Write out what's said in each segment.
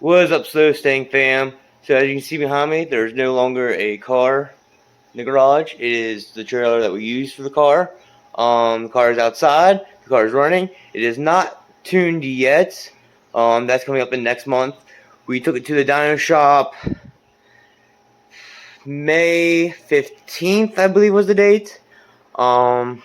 What is up, Slow Staying fam? So as you can see behind me, there's no longer a car in the garage. It is the trailer that we use for the car. The car is outside. The car is running. It is not tuned yet. That's coming up in next month. We took it to the dyno shop May 15th, I believe was the date. We ran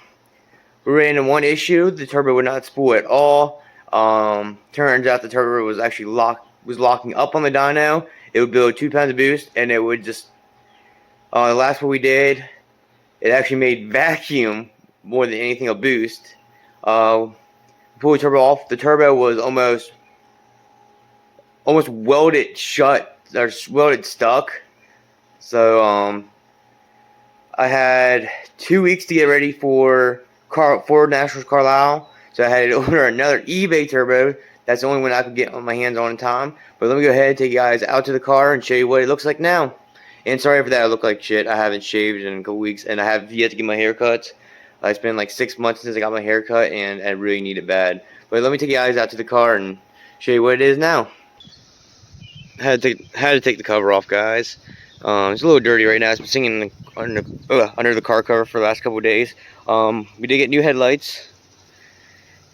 into one issue. The turbo would not spool at all. Turns out the turbo was actually locking up on the dyno. It would build 2 pounds of boost, and it would just. The last one we did, it actually made vacuum more than anything a boost. Pull the turbo off. The turbo was almost welded shut or welded stuck. So I had 2 weeks to get ready for Ford Nationals Carlisle. So I had to order another eBay turbo. That's the only one I could get my hands on in time. But let me go ahead and take you guys out to the car and show you what it looks like now. And sorry for that, I look like shit. I haven't shaved in a couple weeks, and I have yet to get my hair cut. It's been like 6 months since I got my hair cut, and I really need it bad. But let me take you guys out to the car and show you what it is now. Had to take the cover off, guys. It's a little dirty right now. It's been sitting under the car cover for the last couple of days. We did get new headlights,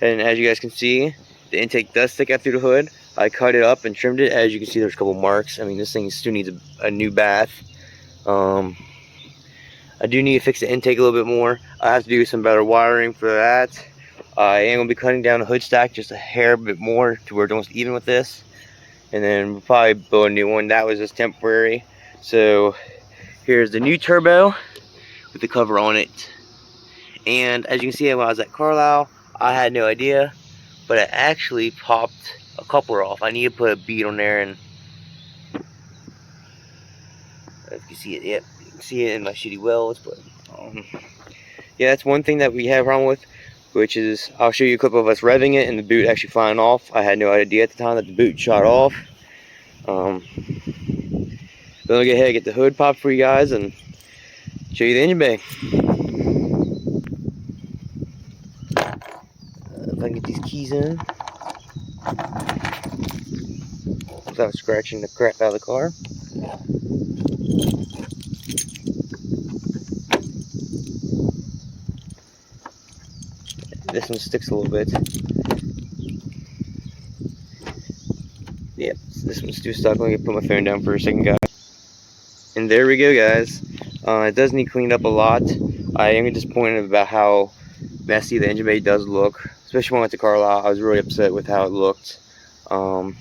and as you guys can see, the intake does stick out through the hood. I cut it up and trimmed it. As you can see, there's a couple marks. I mean, this thing still needs a new bath. I do need to fix the intake a little bit more. I have to do some better wiring for that. I am going to be cutting down the hood stack just a hair bit more to where it's almost even with this. And then we'll probably build a new one. That was just temporary. So here's the new turbo with the cover on it. And as you can see, when I was at Carlisle, I had no idea, but I actually popped a coupler off. I need to put a bead on there, and if you see it, yep, you can see it in my shitty welds. But yeah, that's one thing that we have a problem with, which is I'll show you a clip of us revving it and the boot actually flying off. I had no idea at the time that the boot shot off. Then I'll go ahead and get the hood popped for you guys and show you the engine bay. If I can get these keys in without scratching the crap out of the car. This one sticks a little bit. Yep, this one's too stuck. Let me put my phone down for a second, guys. And there we go, guys. It does need cleaned up a lot. I am disappointed about how messy the engine bay does look, especially when I went to Carlisle. I was really upset with how it looked. I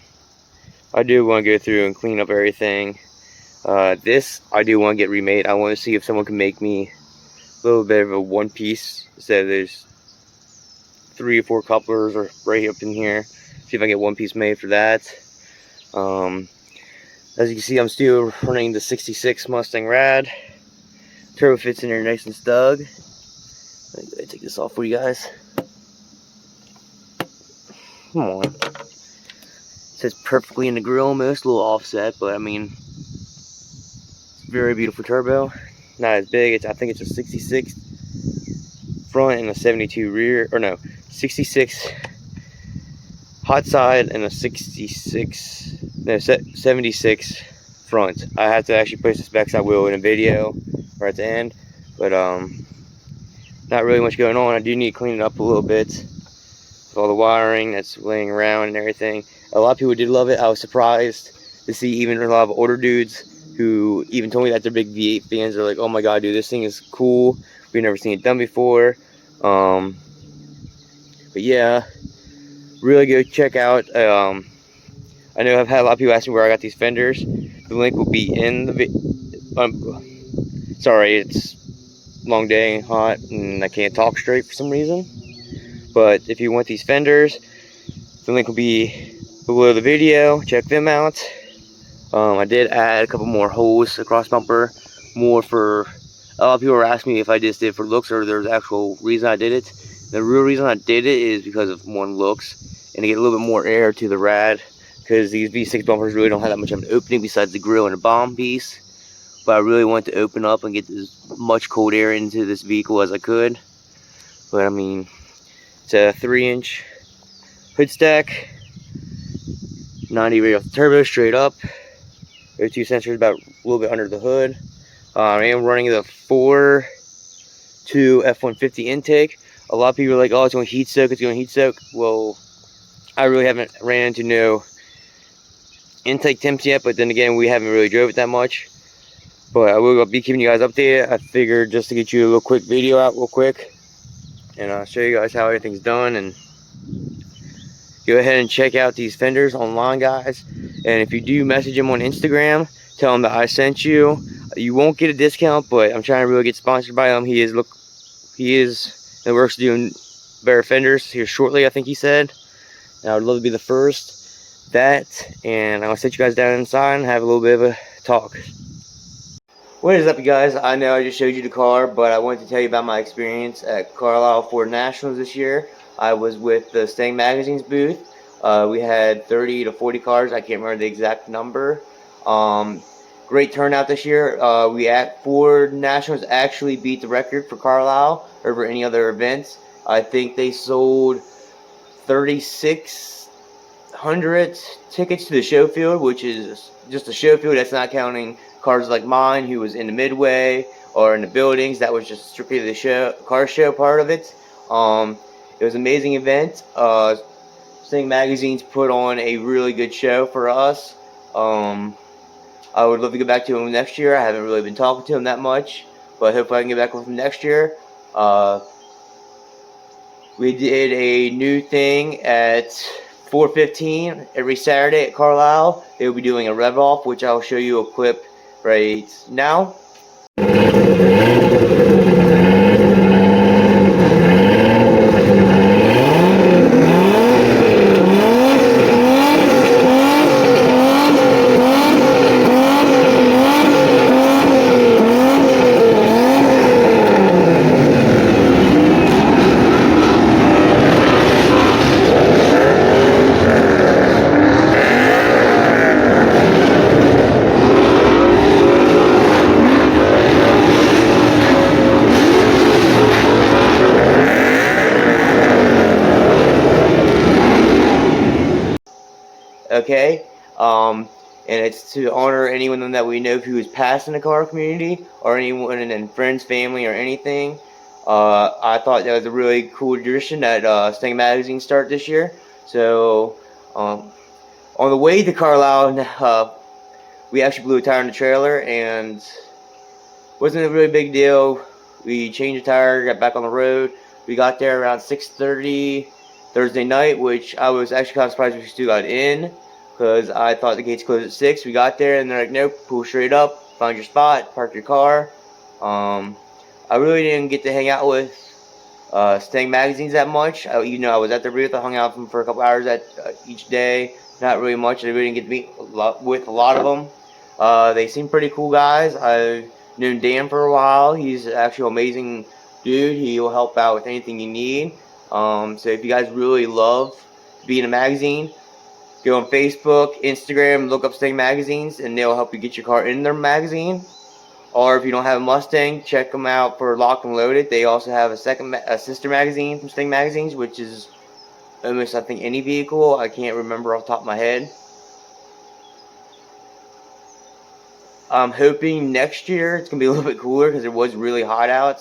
do want to go through and clean up everything. This I do want to get remade. I want to see if someone can make me a little bit of a one piece instead of there's 3 or 4 couplers or right up in here. See if I can get one piece made for that. As you can see, I'm still running the 66 Mustang Rad. Turbo fits in there nice and snug. Let me take this off for you guys. Come on. It says perfectly in the grill almost, a little offset, but I mean, very beautiful turbo. Not as big. I think it's a 66 front and a 72 rear, or no, 66 hot side and a 76 front. I have to actually post the specs. I will in a video right at the end, but not really much going on. I do need to clean it up a little bit with all the wiring that's laying around and everything. A lot of people did love it. I was surprised to see even a lot of older dudes who even told me that they're big V8 fans. They're like, oh my god, dude, this thing is cool. We've never seen it done before. But yeah, really go check out. I know I've had a lot of people ask me where I got these fenders. The link will be in the sorry, it's long day, hot, and I can't talk straight for some reason. But if you want these fenders, the link will be below the video. Check them out. I did add a couple more holes across bumper, more for a lot of people were asking me if I just did it for looks or there's actual reason I did it. The real reason I did it is because of one, looks, and to get a little bit more air to the rad, because these V6 bumpers really don't have that much of an opening besides the grill and the bomb piece. But I really want to open up and get as much cold air into this vehicle as I could. But I mean, it's a 3-inch hood stack. 90 radial turbo straight up. There's two sensors about a little bit under the hood. I am running the 4.2 F-150 intake. A lot of people are like, oh, it's going to heat soak, it's going to heat soak. Well, I really haven't ran into no intake temps yet, but then again, we haven't really drove it that much. But I will be keeping you guys updated. I figured just to get you a little quick video out real quick, and I'll show you guys how everything's done. And go ahead and check out these fenders online, guys. And if you do message him on Instagram, tell him that I sent you. You won't get a discount, but I'm trying to really get sponsored by him. He is in the works of doing better fenders here shortly, I think he said. And I would love to be the first. That, and I'll set you guys down inside and have a little bit of a talk. What is up, you guys? I know I just showed you the car, but I wanted to tell you about my experience at Carlisle Ford Nationals this year. I was with the Stang Magazine's booth. We had 30 to 40 cars. I can't remember the exact number. Great turnout this year. Ford Nationals actually beat the record for Carlisle over any other events. I think they sold 3,600 tickets to the show field, which is just a show field. That's not counting cars like mine, who was in the midway or in the buildings. That was just strictly the car show part of it. It was an amazing event. Stang Magazine's put on a really good show for us. I would love to get back to him next year. I haven't really been talking to him that much, but hopefully I can get back with him next year. We did a new thing at 4:15 every Saturday at Carlisle. They will be doing a rev off, which I'll show you a clip right now. Okay, and it's to honor anyone that we know who is passed in the car community, or anyone in friends, family, or anything. I thought that was a really cool tradition that Stang Magazine started this year. So, on the way to Carlisle, we actually blew a tire in the trailer, and wasn't a really big deal. We changed the tire, got back on the road. We got there around 6:30 Thursday night, which I was actually kind of surprised we still got in, because I thought the gates closed at 6. We got there, and they're like, nope, pull straight up, find your spot, park your car. I really didn't get to hang out with Stang Magazines that much. I was at their booth. I hung out with them for a couple hours each day. Not really much. I really didn't get to meet with a lot of them. They seem pretty cool guys. I've known Dan for a while. He's actually an amazing dude. He will help out with anything you need. So if you guys really love being a magazine, go on Facebook, Instagram, look up Stang Magazines, and they'll help you get your car in their magazine. Or if you don't have a Mustang, check them out for Locked and Loaded. They also have a sister magazine from Stang Magazines, which is almost, I think, any vehicle. I can't remember off the top of my head. I'm hoping next year it's going to be a little bit cooler, because it was really hot out.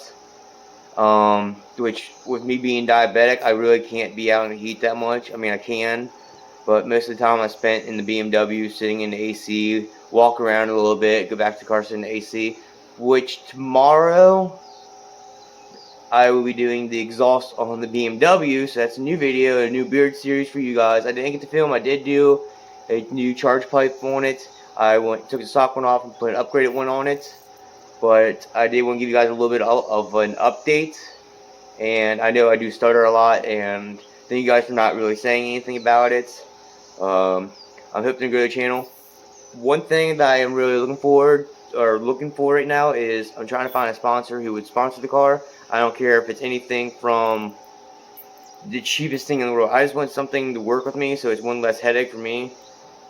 Which, with me being diabetic, I really can't be out in the heat that much. I mean, I can, but most of the time I spent in the BMW, sitting in the AC, walk around a little bit, go back to the car, sit in the AC. Which tomorrow I will be doing the exhaust on the BMW, so that's a new video, a new beard series for you guys. I didn't get to film. I did do a new charge pipe on it. I took the stock one off and put an upgraded one on it. But I did want to give you guys a little bit of an update. And I know I do stutter a lot, and thank you guys for not really saying anything about it. I'm hoping to grow the channel. One thing that I am really looking for right now is I'm trying to find a sponsor who would sponsor the car. I don't care if it's anything from the cheapest thing in the world. I just want something to work with me, so it's one less headache for me.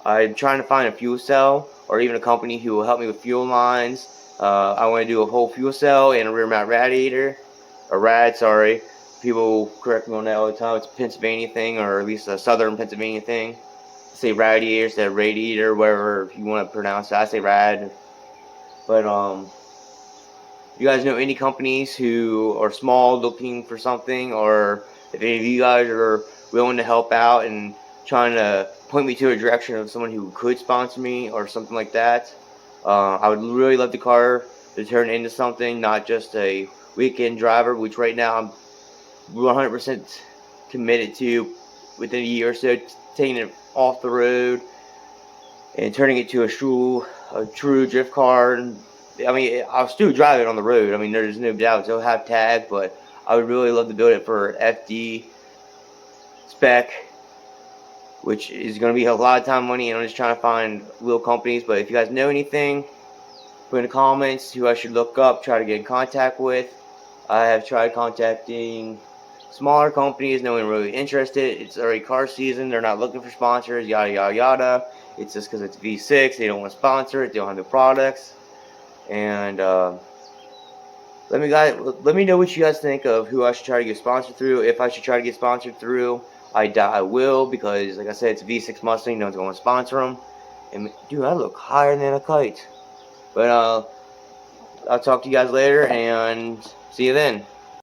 I'm trying to find a fuel cell, or even a company who will help me with fuel lines. I want to do a whole fuel cell and a rear mount radiator. A rad, sorry. People correct me on that all the time. It's a Pennsylvania thing, or at least a southern Pennsylvania thing. say radiator instead of radiator, wherever you want to pronounce it. I say rad. But you guys know any companies who are small looking for something, or if any of you guys are willing to help out and trying to point me to a direction of someone who could sponsor me or something like that, I would really love the car to turn into something, not just a weekend driver, which right now I'm 100% committed to within a year or so, taking it off the road and turning it to a true drift car. And I mean, I'll still drive it on the road. I mean, there's no doubt it'll have tag, but I would really love to build it for FD spec, which is going to be a lot of time, money, and I'm just trying to find little companies. But if you guys know anything, put in the comments who I should look up, try to get in contact with. I have tried contacting smaller companies, no one really interested. It's already car season, they're not looking for sponsors, yada yada yada. It's just because it's V6, they don't want to sponsor it, they don't have the products. And let me know what you guys think of who I should try to get sponsored through. If I should try to get sponsored through, I doubt I will, because like I said, it's a V6 Mustang, no one's going to sponsor them. And dude, I look higher than a kite. But I'll talk to you guys later, and see you then.